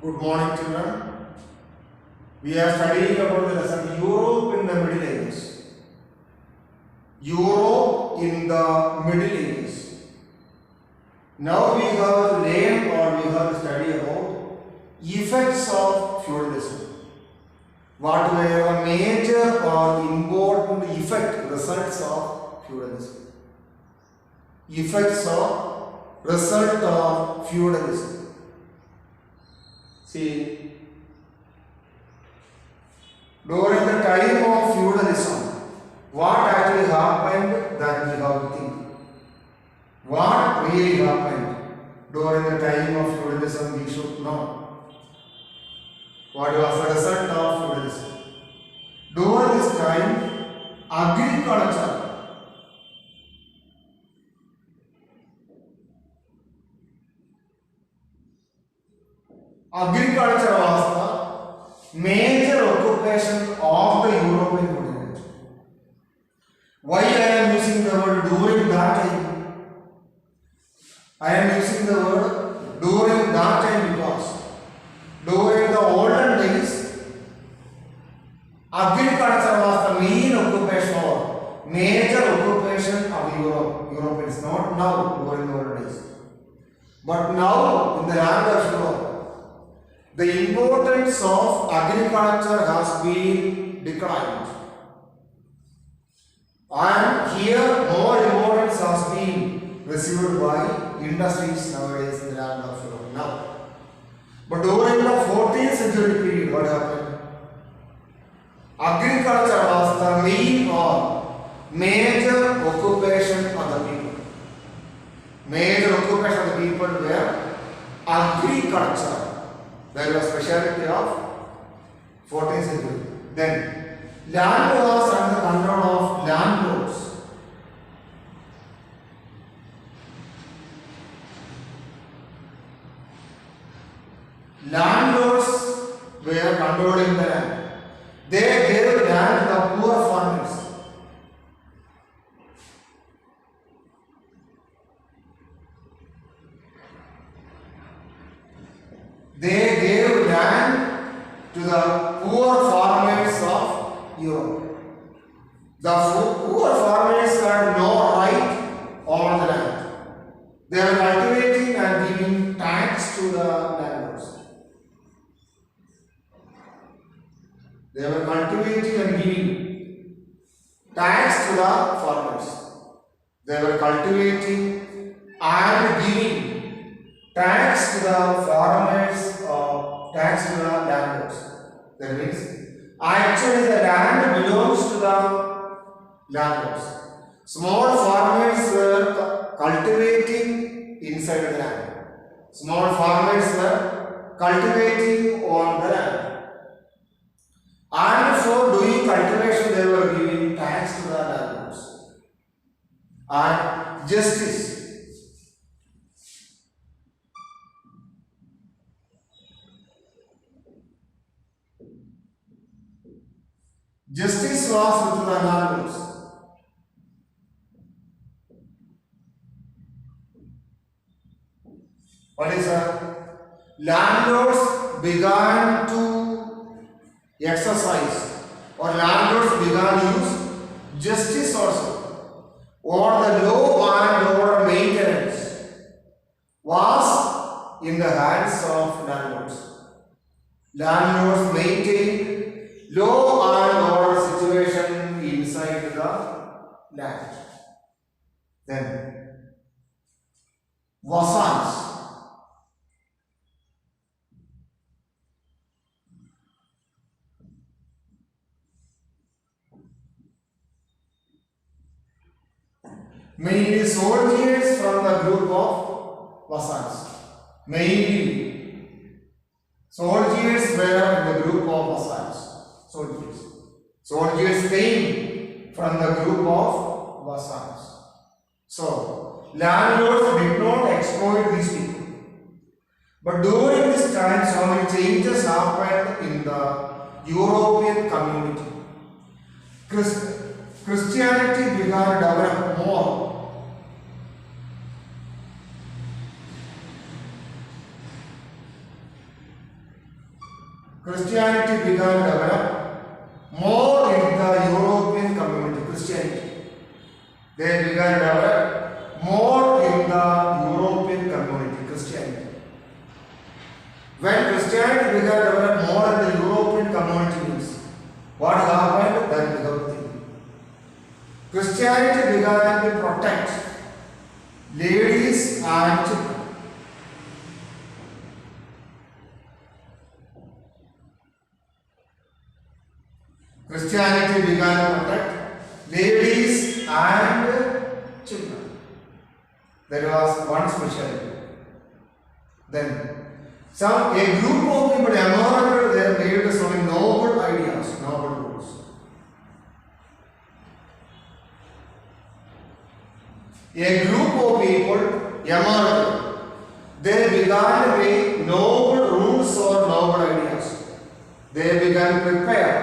Good morning, children. We are studying about the lesson Europe in the Middle Ages. Europe in the Middle Ages. Now we have to learn or we have to study about effects of feudalism. What were the major or important results of feudalism? Effects of result of feudalism. See, during the time of feudalism, what actually happened that we have to think. What really happened during the time of feudalism we should know. What was the result of feudalism? During this time, agriculture was the major occupation of the European continent. Why I am using the word during that time? I am using the word during that time because during the olden days, agriculture was the main occupation or major occupation of Europe. Europeans, not now during the olden days. But now in the land of Europe, the importance of agriculture has been declined. And here more importance has been received by industries nowadays in the land of Europe now. But during the 14th century period, what happened? Agriculture was the main or major occupation of the people. Major occupation of the people were agriculture. That was speciality of 14th century. Then land was under the control of landlords. Landlords were controlling the land. They gave land to the poor farmers. They gave land to the poor farmers of Europe. The poor farmers had no right on the land. They were cultivating and giving tax to the landlords. They were cultivating and giving tax to the farmers. They were cultivating and giving tax to the farmers or tax to the landlords. That means actually the land belongs to the landlords. Small farmers were cultivating inside the land. Small farmers were cultivating on the land. And for doing cultivation they were giving tax to the landlords. And justice. Justice was with the landlords. What is that? Landlords began to exercise or landlords began to use justice also. Or the law and order maintenance was in the hands of landlords. Landlords maintained law and order situation inside the land. Then vassals. Mainly soldiers from the group of vassals. Mainly soldiers were in the group of vassals. Soldiers came from the group of vassals. So, landlords did not exploit these people. But during this time, so many changes happened in the European community. Christianity began to develop more. Christianity began to develop more in the European community. Christianity. They began to develop more in the European community. Christianity. When Christianity began to develop more in the European communities, what happened? Then became thing. Christianity began to protect ladies and children. Christianity began to protect ladies and children. That was one specialty. Then a group of people emerged. They made some noble ideas, noble rules. A group of people emerged. They began to make noble rules or noble ideas. They began to prepare,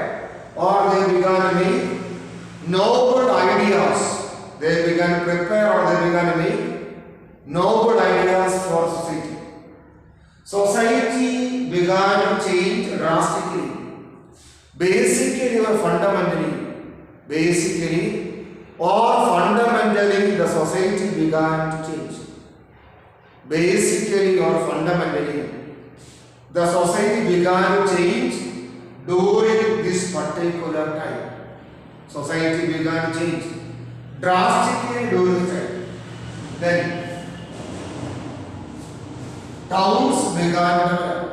or they began to make noble ideas. They began to prepare, or they began to make noble ideas for society. Society began to change drastically. Basically or fundamentally, the society began to change. Basically or fundamentally, the society began to change during this particular time. Society began to change drastically during this time. Then towns began to develop.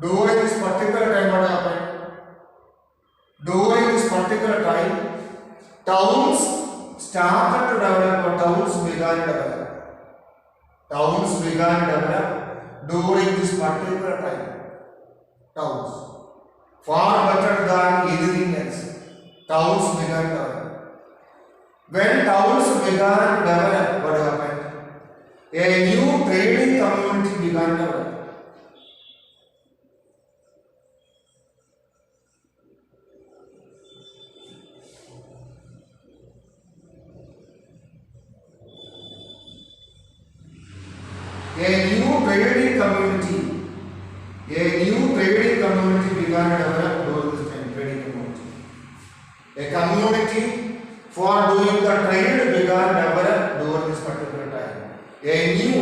During this particular time, what happened? During this particular time, towns started to develop, or towns began to develop. Towns began to develop during this particular time. Towns. Far better than anything else. Towns began to develop. When towns began to develop, what happened? A new trading community began to develop. A new trading community began to develop during this time. Trading community. A community for doing the trade began to develop during this particular time. A new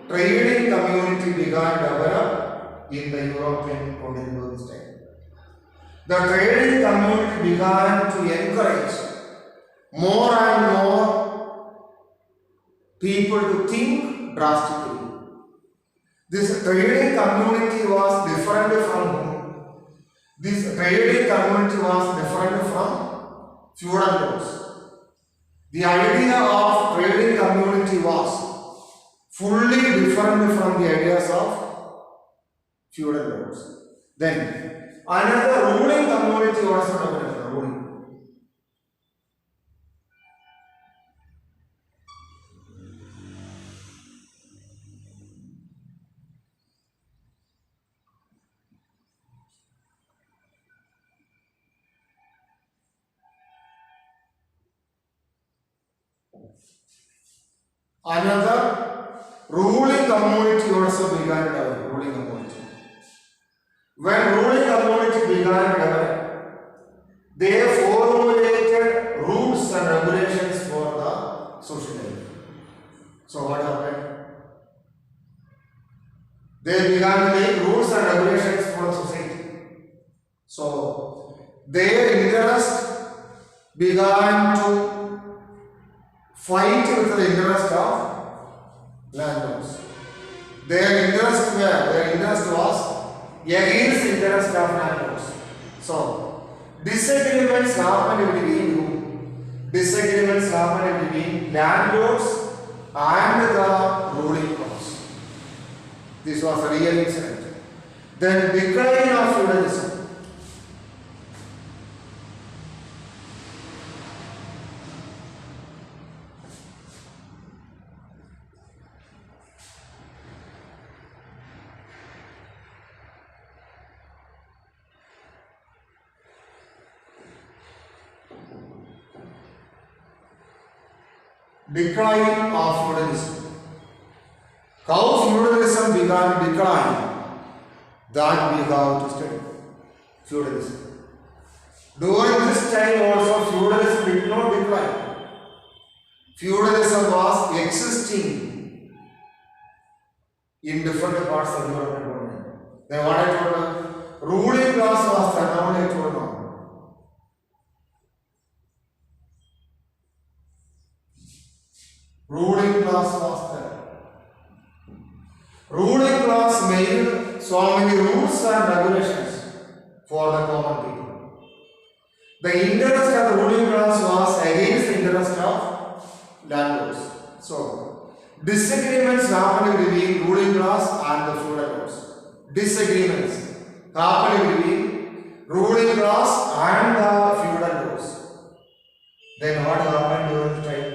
trading community began to develop in the European continent during this time. The trading community began to encourage more and more people to think drastically. This trading community was different from feudal laws. The idea of trading community was fully different from the ideas of feudal laws. Then another ruling community was ruling. Another ruling community also began to develop. Ruling community. When ruling community began to develop, they formulated rules and regulations for the social life. So what happened? They began to make rules and regulations for society. So their interest began to fight with the interest of landlords. Their interest was against the interest of landlords. So disagreements happened between who? Disagreements happened between landlords and the ruling class. This was a real incident. Then decline of feudalism. decline of feudalism. How feudalism began to decline, that we have to study. Feudalism. During this time also feudalism did not decline. Feudalism was existing in different parts of the European. Then what I told you, ruling class was there. Now I told you. Ruling class was there. Ruling class made so many rules and regulations for the common people. The interest of the ruling class was against the interest of landlords. So, disagreements happened between ruling class and the feudal lords. Disagreements happened between ruling class and the feudal lords. Then what happened during the time?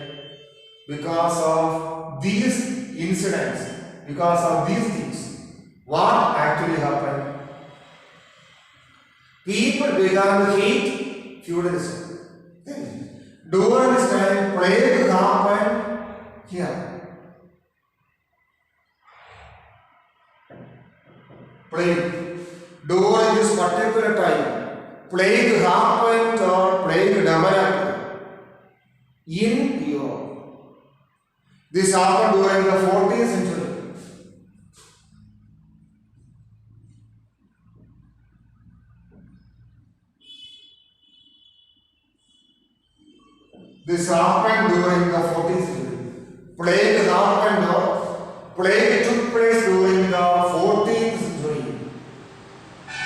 Because of these incidents, because of these things, what actually happened? People began to hate feudalism. During this time, plague happened here. Plague. During this particular time, plague happened or plague developed in Europe. This happened during the 14th century. This happened during the 14th century. Plague happened or plague took place during the 14th century.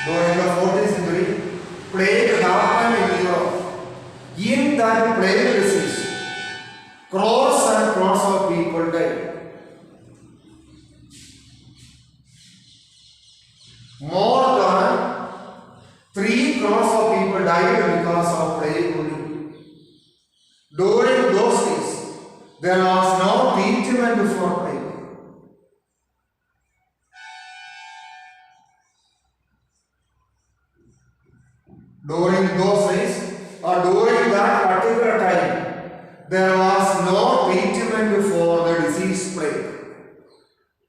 During the 14th century, plague happened in Europe. In that plague disease, crores and crores of people died. More than 3 crores of people died because of plague only. During those days, there was no treatment for plague. During those days, or during that particular time, there was no treatment for the disease plague.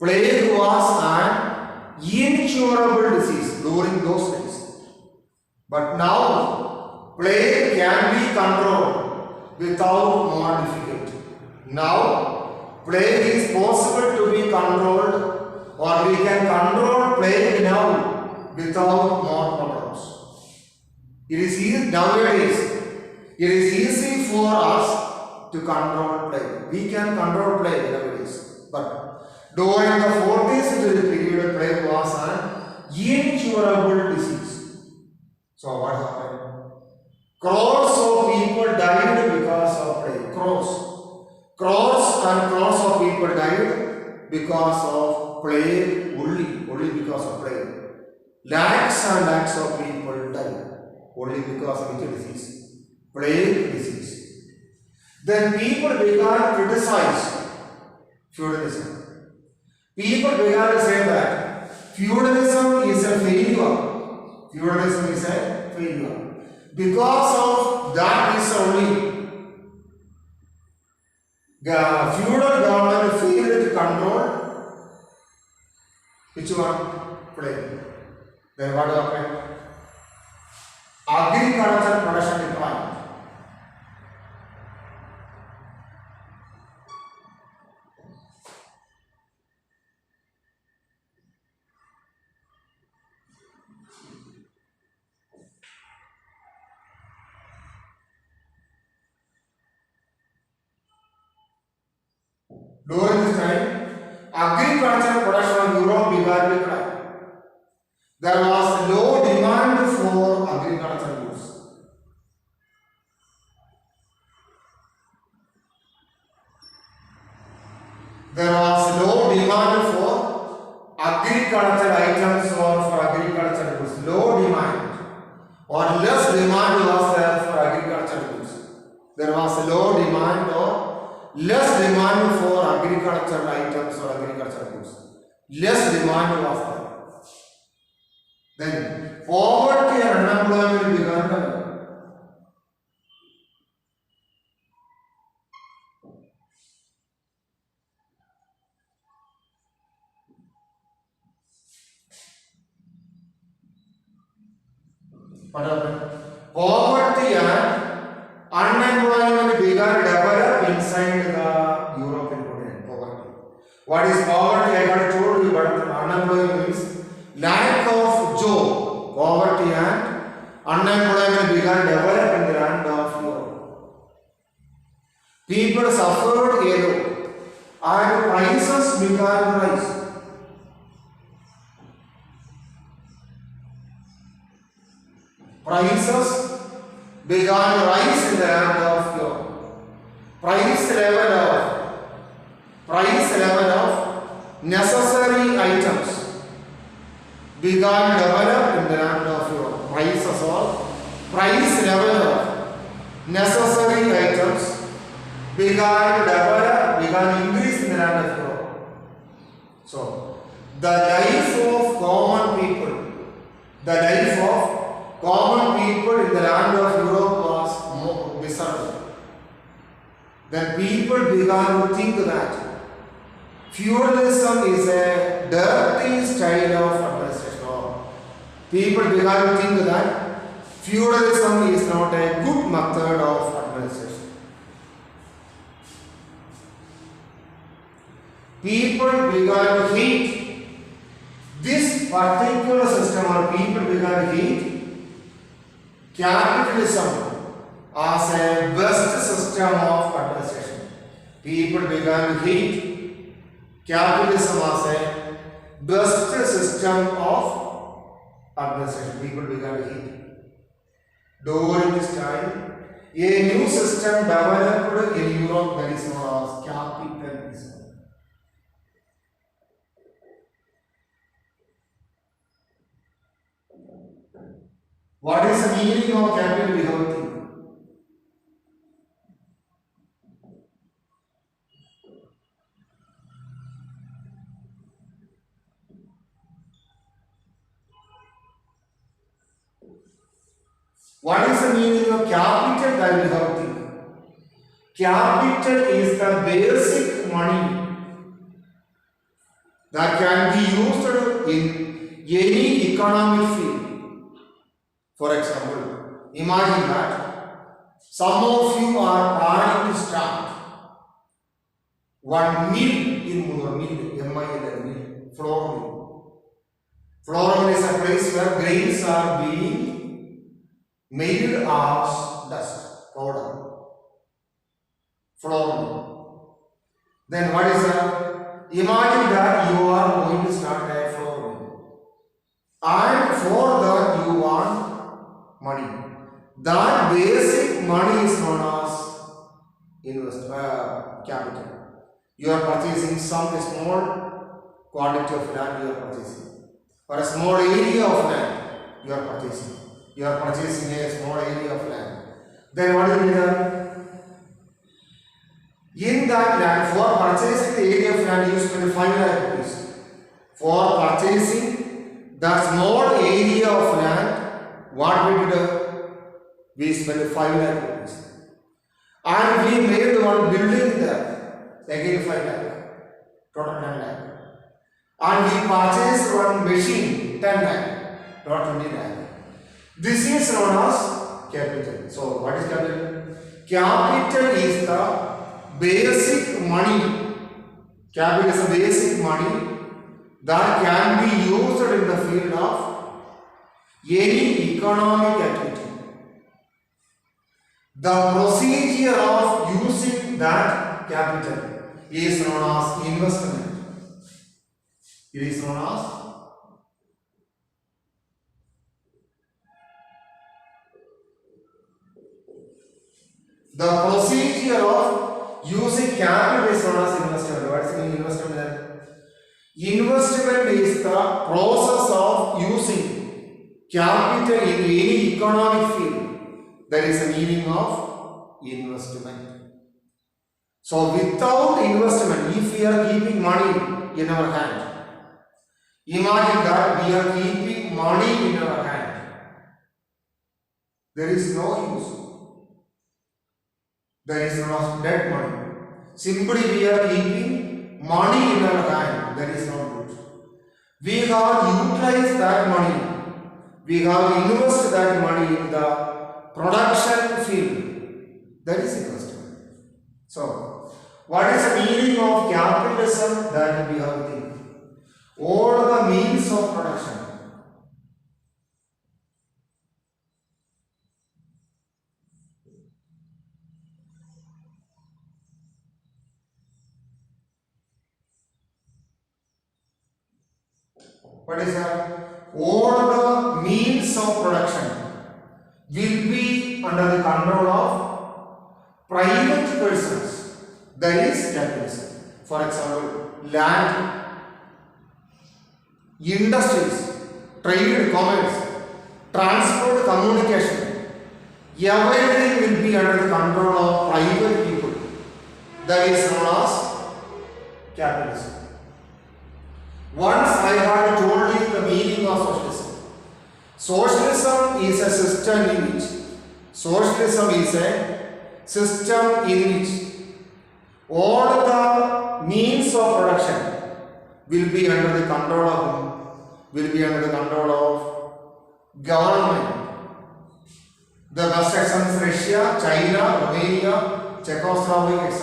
Plague was an incurable disease during those days. But now, plague can be controlled without more difficulty. Now, plague is possible to be controlled, or we can control plague now without more problems. It is easy nowadays. It is easy for us to control plague. We can control plague nowadays. But during the 14th century period, plague was an incurable disease. So what happened? Crores of people died because of plague. Crores and crores of people died because of plague only because of plague. Lakhs and lakhs of people died only because of which disease? Plague disease. Then people began to criticize feudalism. People began to say that feudalism is a failure. Feudalism is a failure. Because of that is only the feudal government failed to control which one? Plague. Then what happened? Agricultural production declined. During this time, agricultural production of Europe began to decline. There was low demand for agricultural goods. There was low demand for agricultural items or for agricultural goods. Low demand or less demand was there for agricultural goods. There was low demand or less demand for agricultural items or agricultural goods. Less demand was there. Then poverty and unemployment began to What happened? Poverty and unemployment began to develop inside the European continent. Poverty. What is poverty? I got told you, but unemployment means lack of job. Poverty and unemployment began to develop in the land of Europe. People suffered a lot and prices began to rise. Prices began to rise in the land of Europe. Price level of necessary items began to develop in the land of Europe. Price level of necessary items began to increase in the land of Europe. So, the life of common people in the land of Europe was more miserable. Then people began to think that feudalism is a dirty style of administration. People began to think that feudalism is not a good method of administration. People began to hate this particular system, or people began to hate capitalism as a best system of administration. People began to hate capitalism as a best system of administration. People began to hate. During this time, a new system developed in Europe that is known as capitalism. What is the meaning of capital? We have to think. What is the meaning of capital? That we have to think. Capital is the basic money that can be used in any economic field. For example, imagine that some of you are planning to start one mill in Mudar, mill, flour mill. Flour mill is a place where grains are being made as dust, powder. Flour mill. Then what is that? Imagine that you are going to start a flour mill. And for that you want money. That basic money is known as capital. You are purchasing some small quantity of land you are purchasing, or a small area of land you are purchasing. You are purchasing a small area of land. Then what will be done? In that land, for purchasing the area of land, you spend 5 lakh rupees. For purchasing that small area of land, what we did? We spent 5 lakh rupees. And we made one building there. Again 5 lakh. Total 10 lakh. And we purchased one machine, 10 lakh. Total 20 lakh. This is known as capital. So what is capital? Capital is the basic money. Capital is the basic money that can be used in the field of any economic activity. The procedure of using that capital is known as investment. It is known as the procedure of using capital is known as investment. What is the meaning of investment then? Investment is the process of using capital in any economic field. That is the meaning of investment. So without investment, if we are keeping money in our hand, imagine that we are keeping money in our hand. There is no use. There is no dead money. Simply we are keeping money in our hand. That is not good. We have utilized that money we have to invest that money in the production field. That is investment. So, what is the meaning of capitalism? That we have to think. All the means of production. What is that? All the means of production will be under the control of private persons. That is capitalism. For example, land, industries, trade, commerce, transport, communication, everything will be under the control of private people. That is known as capitalism. Once I had told you the meaning of socialism. Socialism is a system in which all the means of production will be under the control of government. The West sections, Russia, China, Romania, Czechoslovakia, etc.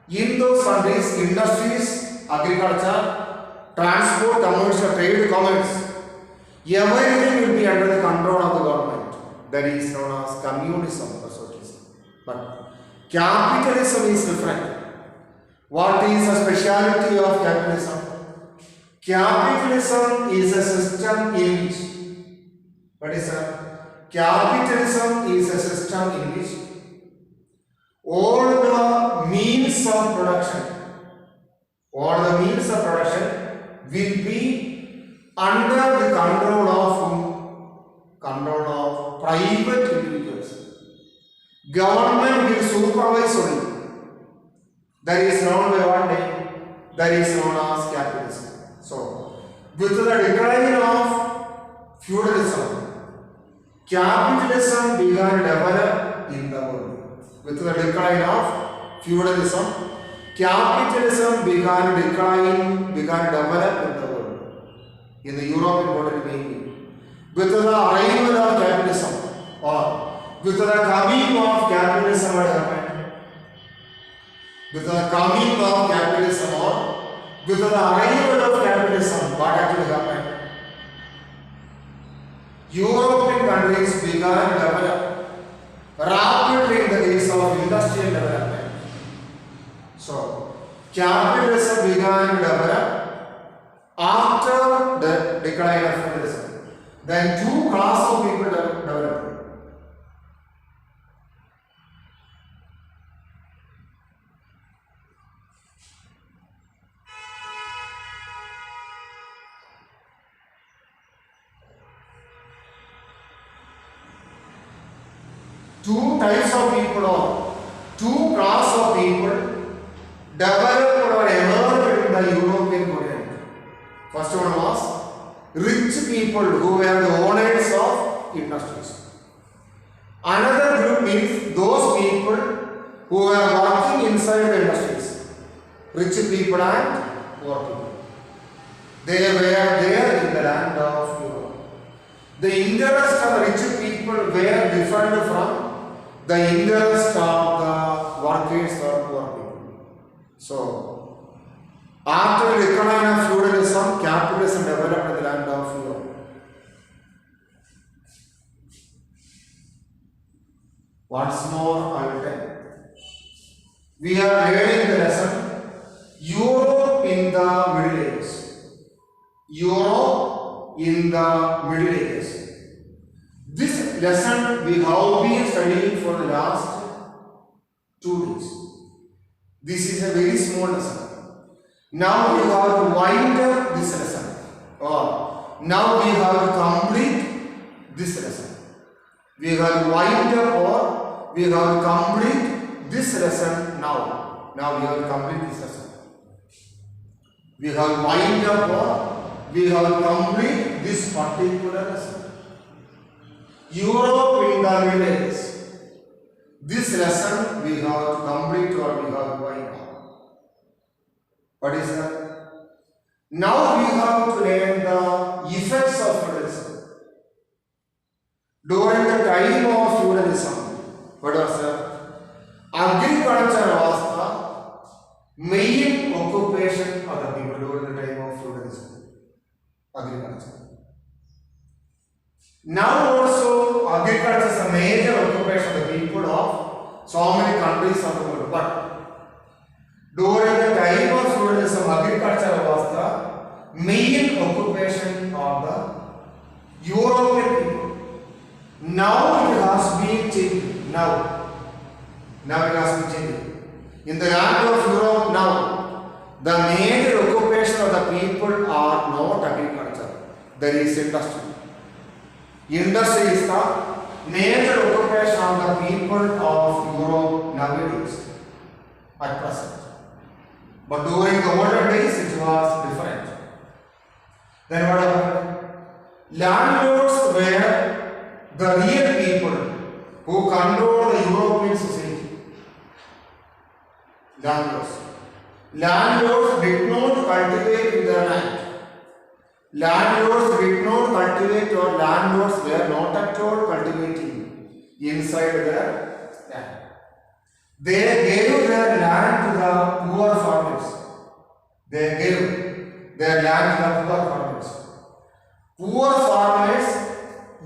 In those countries, industries, agriculture, transport, commercial, trade, commerce, everything will be under the control of the government. That is known as communism or socialism. But capitalism is different. What is the speciality of capitalism? Capitalism is a system in which, what is that? Capitalism is a system in which all the means of production will be under the control of private individuals. Government will supervise only. That is known by one name. That is known as capitalism. So, with the decline of feudalism, capitalism began to develop in the world. With the decline of feudalism, capitalism began to develop in the world. In the European world mainly. With the arrival of capitalism or with the coming of capitalism, what happened? With the coming of capitalism or with the arrival of capitalism, what actually happened? European countries began to develop rapidly in the case of industrial development. So, capitalism began to develop after the decline of feudalism. Then two classes of people developed. Two types of people or two class of people developed or emerged in the European continent. First one was rich people who were the owners of industries. Another group means those people who were working inside the industries. Rich people and poor people. They were there in the land of Europe. The interest of the rich people were different from the interest of the workers or poor people. So, after the decline of feudalism, capitalism developed in the land of Europe. Once more, I will tell. We are learning the lesson Europe in the Middle Ages. Europe in the Middle Ages. This lesson we have been studying for the last 2 days. This is a very small lesson. Now we have to wind up this lesson, or now we have to complete this lesson. We have to wind up or we have to complete this lesson now. Now we have to complete this lesson. We have to wind up or we have to complete this particular lesson. Europe in the Middle Ages. This lesson we have to complete or we have to wind up. What is that? Now we have to learn the effects of feudalism. during the time of feudalism, what was agriculture was the main occupation of the people during the time of feudalism. Agriculture. Now also agriculture is a major occupation of the people of so many countries of the world. But during the time of feudalism, agriculture was the main occupation of the European people. Now it has been changed. Now it has been changed. In the land of Europe now, the major occupation of the people are not agriculture. There is industry. Industry is the major occupation of the people of Europe nowadays, at present. But during the olden days, it was different. Then what happened? Landlords were the real people who control the European society. Landlords did not cultivate in their land. Landlords did not cultivate, or landlords were not at all cultivating inside their land. They gave their land to the poor farmers. They gave their land to the poor farmers. Poor farmers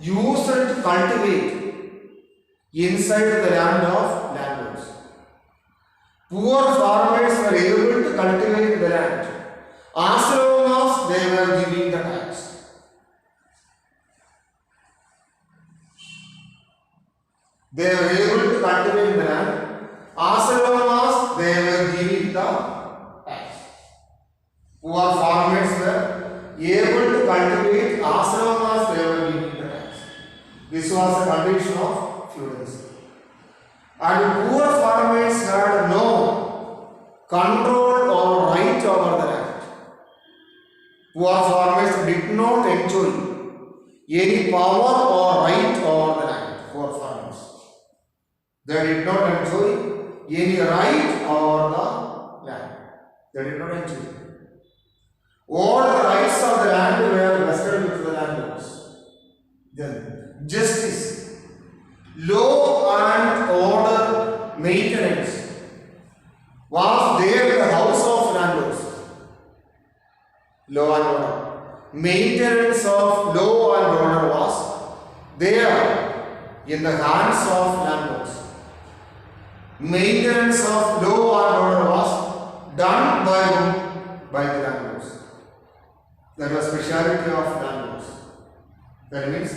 used to cultivate inside the land of landlords. Poor farmers were able to cultivate the land as long as they were giving the tax. They were able to cultivate the land as long as they were giving the tax. Poor farmers were able to cultivate as long as they were giving the tax. This was the condition of feudalism. And poor farmers had no control or right over the land. Poor farmers did not enjoy any power or right over the land. Poor farmers. They did not enjoy any right over the land. They did not enjoy. All the rights of the land were vested with the landlords. Then justice, law and order, maintenance was there in the house of landlords. Law and order. Maintenance of law and order was there in the hands of landlords. Maintenance of law and order was done by the landlords. That was speciality of landlords. That means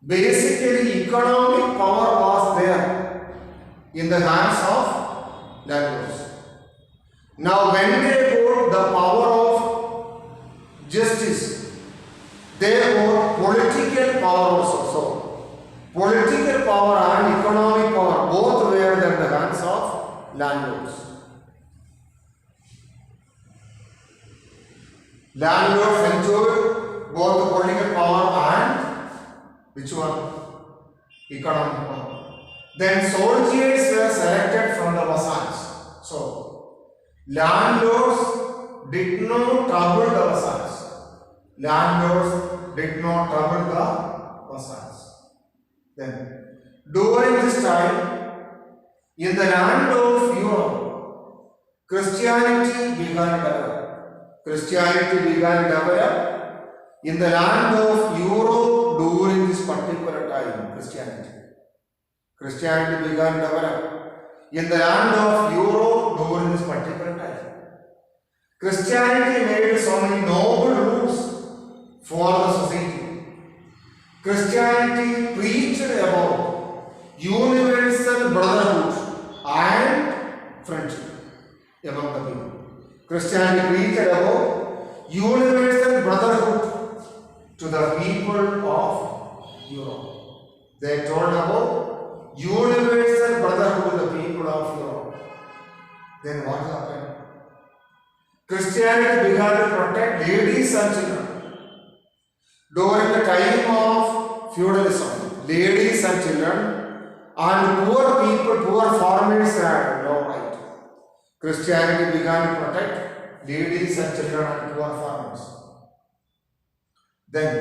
basically economic power was there in the hands of landlords. Now when they got the power of justice, they got political power also. So political power and economic power both were in the hands of landlords. Landlords enjoyed both the political power and which one? Economic power. Then soldiers were selected from the vassals. So landlords did not trouble the vassals. Landlords did not trouble the vassals. Then during this time, in the land of Europe, Christianity began to develop. Christianity began to develop in the land of Europe during this particular time. Christianity began to develop in the land of Europe during this particular time. Christianity made so many noble rules for the society. Christianity preached about universal brotherhood and friendship among the people. Christianity preached about universal brotherhood to the people of Europe. They told about universal brotherhood to the people of Europe. Then what happened? Christianity began to protect ladies and children. During the time of feudalism, ladies and children and poor people, poor farmers had no right. Christianity began to protect ladies and children and poor farmers. Then,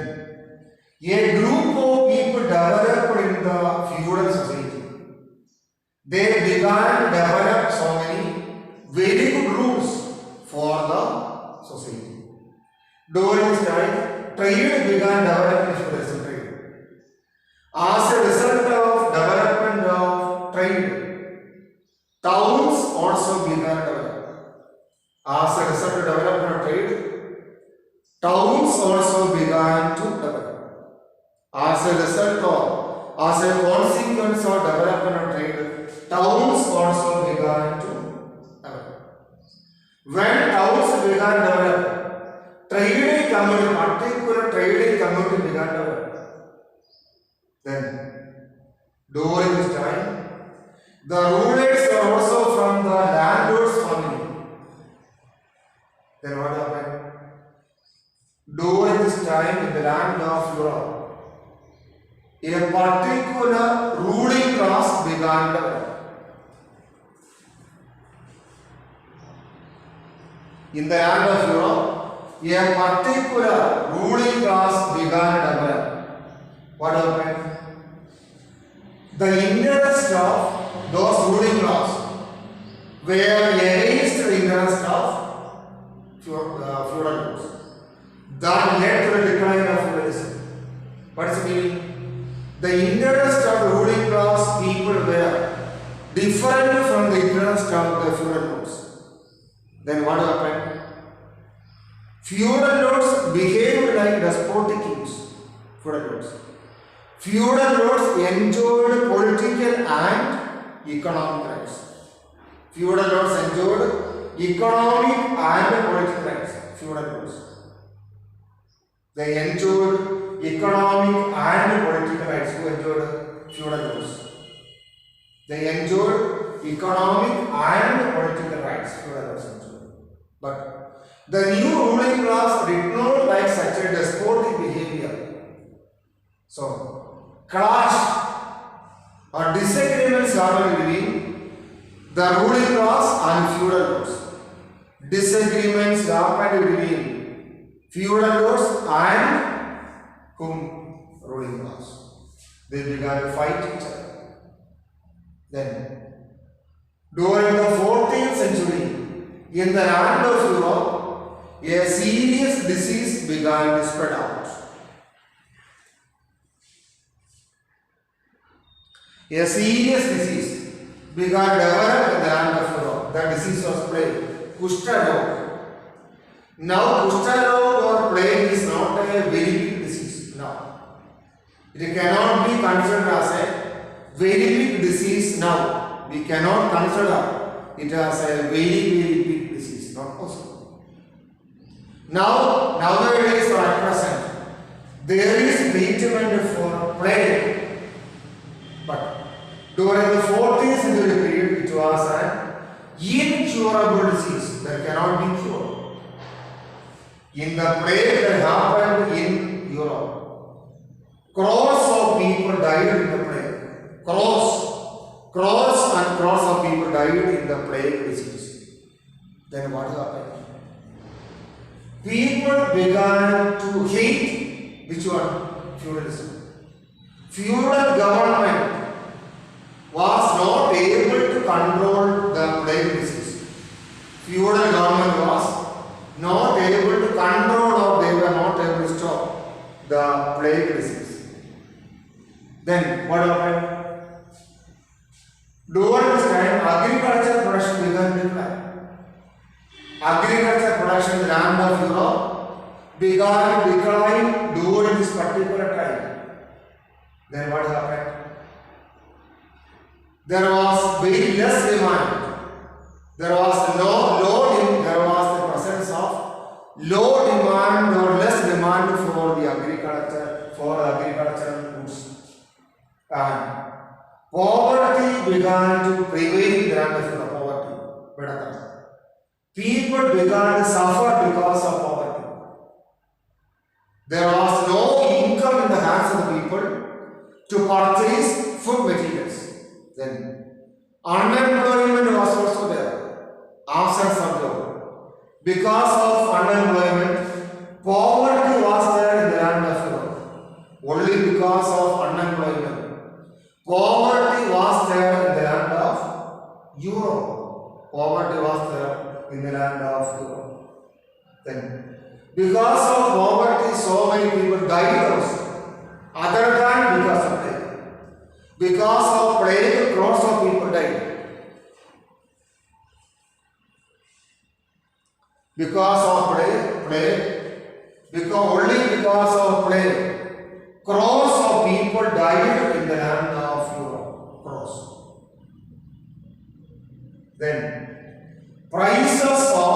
A group of people developed in the feudal society. They began to develop so many very good rules for the society. During this time, trade began developing in feudal trade. As a result of development of trade, towns also began to develop. As a result of development of trade, towns also began to develop. As a result of, as a consequence of development of trade, towns also began to develop. When towns began to develop, trading community, particular trading community began to develop. Then, during this time, the rulers were also from the landlord's family. Then what happened? During this time in the land of Europe, a particular ruling class began to develop. In the land of Europe, a particular ruling class began to develop. What happened? The interest of those ruling class were against the interest of feudal lords. That led to the decline of feudalism. What is it meaning? The interest of the ruling class people were different from the interest of the feudal lords. Then what happened? Feudal lords behaved like despotic kings. Feudal lords. Feudal lords enjoyed political and economic rights. Feudal lords enjoyed economic and political rights. Feudal lords. They enjoyed economic and political rights. Who enjoyed? Feudal lords. They enjoyed economic and political rights. Feudal lords enjoyed. But the new ruling class did not like such a despotic behavior. So, clash or disagreements happened between the ruling class and feudal lords. Disagreements happened between feudal lords and whom? Ruling class. They began to fight each other. Then, during the 14th century, in the land of Europe, a serious disease began to spread out. A serious disease began to develop in the land of Europe. The disease was plague, Kushta-Rog. Now, Kushta-Rog or plague is not a very big disease. No. It cannot be considered as a very big disease now. We cannot consider it as a very big disease. Not possible. Now, nowadays or at present, there is treatment for plague. But during the 14th century period, it was an incurable disease that cannot be cured. In the plague that happened in Europe, crores of people died in the plague. Crores and crores of people died in the plague disease. Then what happened? People began to hate which one? Feudalism. Feudal government was not able to control the plague disease. Feudal government was not able to control, or they were not able to stop the plague disease. Then what happened? During this time, agriculture production began to decline. Agriculture production in the land of Europe began to decline during this particular time. Then what happened? There was very less demand. There was there was the presence of low demand or less demand for the agricultural goods. And poverty began to prevail in the land of Europe. Poverty. People began to suffer because of poverty. There was no income in the hands of the people to purchase food materials. Then unemployment was also there. Absence of job. Because of unemployment, poverty was there in the land of Europe. Poverty was there in the land of Europe. Poverty was there in the land of Europe. Then, because of poverty, so many people died also. Other than because of plague. Because of plague, crores of people died. Because of because of plague, crores of people died in the land of Europe. Crores. Then, prices of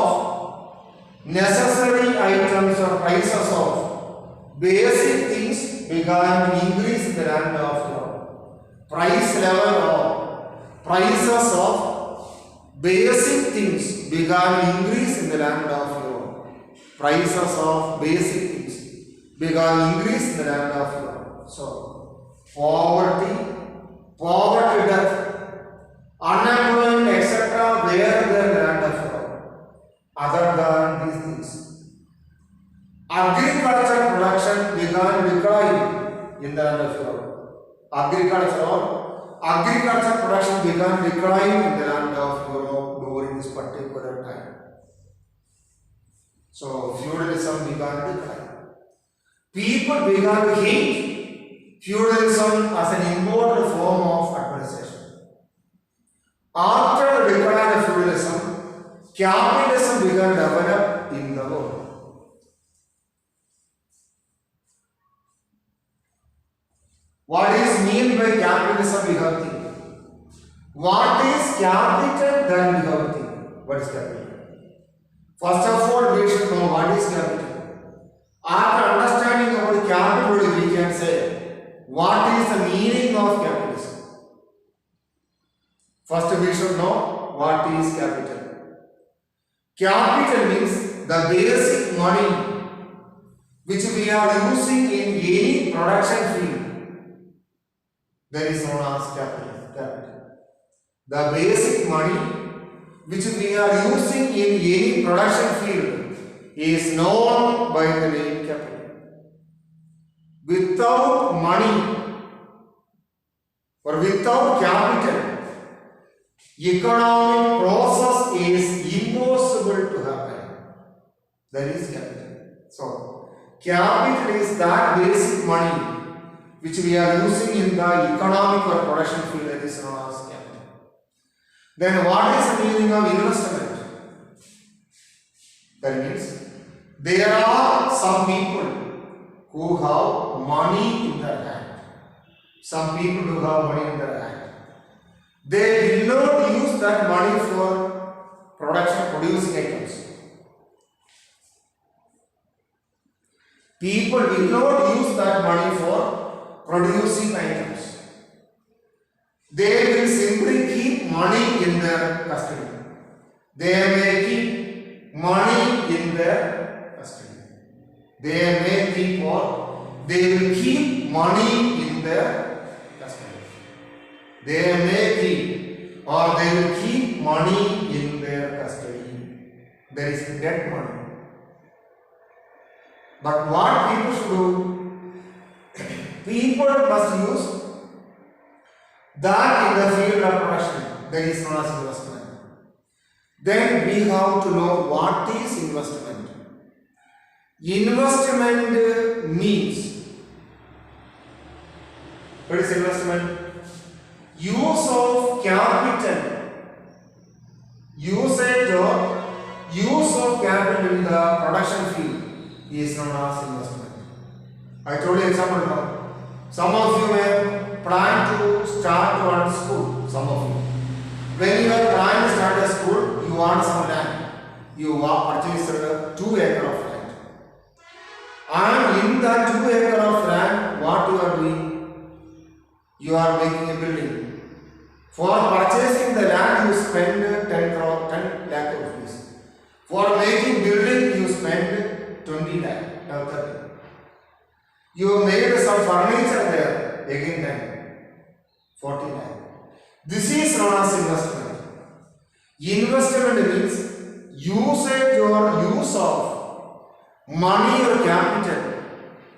necessary items or prices of basic things began to increase in the land of Europe. Price level of prices of basic things began to increase in the land of Europe. Prices of basic things began to increase in the land of Europe. So, poverty, death, unemployment, etc. were there in the land of Europe. Other than these things, agriculture production began to decline in the land of Europe. Agriculture production began to decline in the land of Europe during this particular time. So, feudalism began to decline. People began to hate feudalism as an important form of administration. After the decline of feudalism, capitalism began to develop in the world. What is meant by capitalism? We have to think. What is capital? Then we have to think. What is capital? First of all, we should know what is capital. After understanding about capital, we can say what is the meaning of capitalism. First, we should know what is capital. Capital means the basic money which we are using in any production field. That is known as capital. The basic money which we are using in any production field is known by the name capital. Without money or without capital, economic process is impossible to happen. That is capital. So, capital is that basic money which we are using in the economic or production field, that is known as capital. Then what is the meaning of investment? That means there are some people who have money in their hand. Some people who have money in their hand. They will not use that money for producing items. People will not use that money for producing items. They will simply keep money in their custody. They may keep money in their custody. They may keep or they will keep money in their custody. They may keep or they will keep money in their custody. There is dead money. But what people should do? People must use that in the field of production. That is known as investment. Then we have to know what is investment. Investment means, what is investment? Use of capital. Usage or use of capital in the production field is known as investment. I told you example now. Some of you may plan to start one school. Some of you. When you are planning to start a school, you want some land. You purchase 2 acres of land. And in that 2 acres of land, what you are doing? You are making a building. For purchasing the land, you spend 10 lakh rupees. For making building, you spend 20 lakh, 30. You made some furniture there, again 40 lakh. This is known as investment. Investment means usage or use of money or capital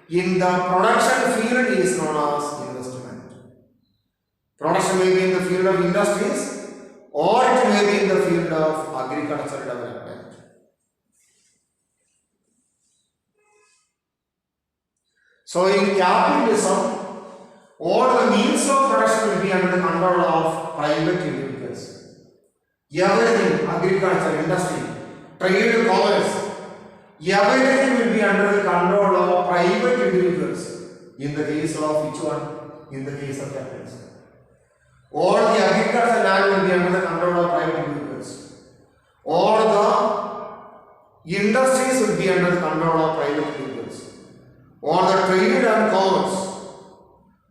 in the production field is known as investment. Production may be in the field of industries or it may be in the field of agricultural development. So in capitalism, all the means of production will be under the control of private individuals. Everything, agriculture, industry, trade, commerce, everything will be under the control of private individuals. In the case of which one? In the case of capitalism. All the agricultural land will be under the control of private individuals. All the industries will be under the control of private individuals. All the trade and commerce.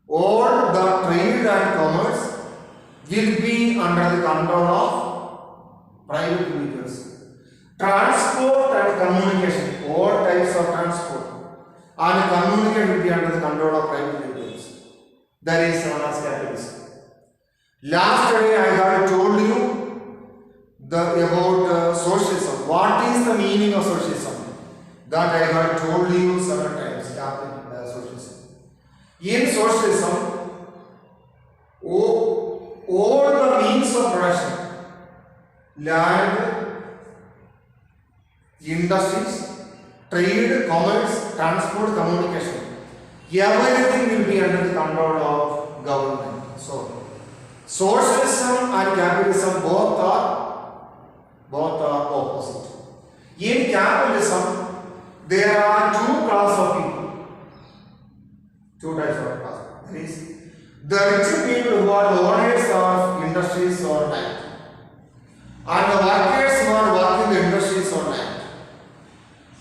All the trade and commerce will be under the control of private individuals. Transport and communication, all types of transport and communication will be under the control of private individuals. That is known as capitalism. Last day I have told you about socialism. What is the meaning of socialism? That I have told you several times. Socialism. In socialism, all the means of production, land, industries, trade, commerce, transport, communication, everything will be under the control of government. So, socialism and capitalism both are opposite. In capitalism, there are two classes of people, two types of classes. That is, the rich people who are the owners of industries or land, and the workers who are working the industries or land.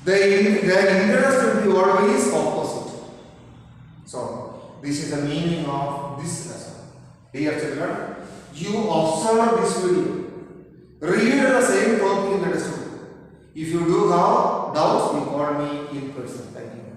Their interest will be always opposite. So, this is the meaning of this lesson. Dear children, you observe this video. Read the same topic in the textbook. If you do have doubts, you call me in person. Thank you.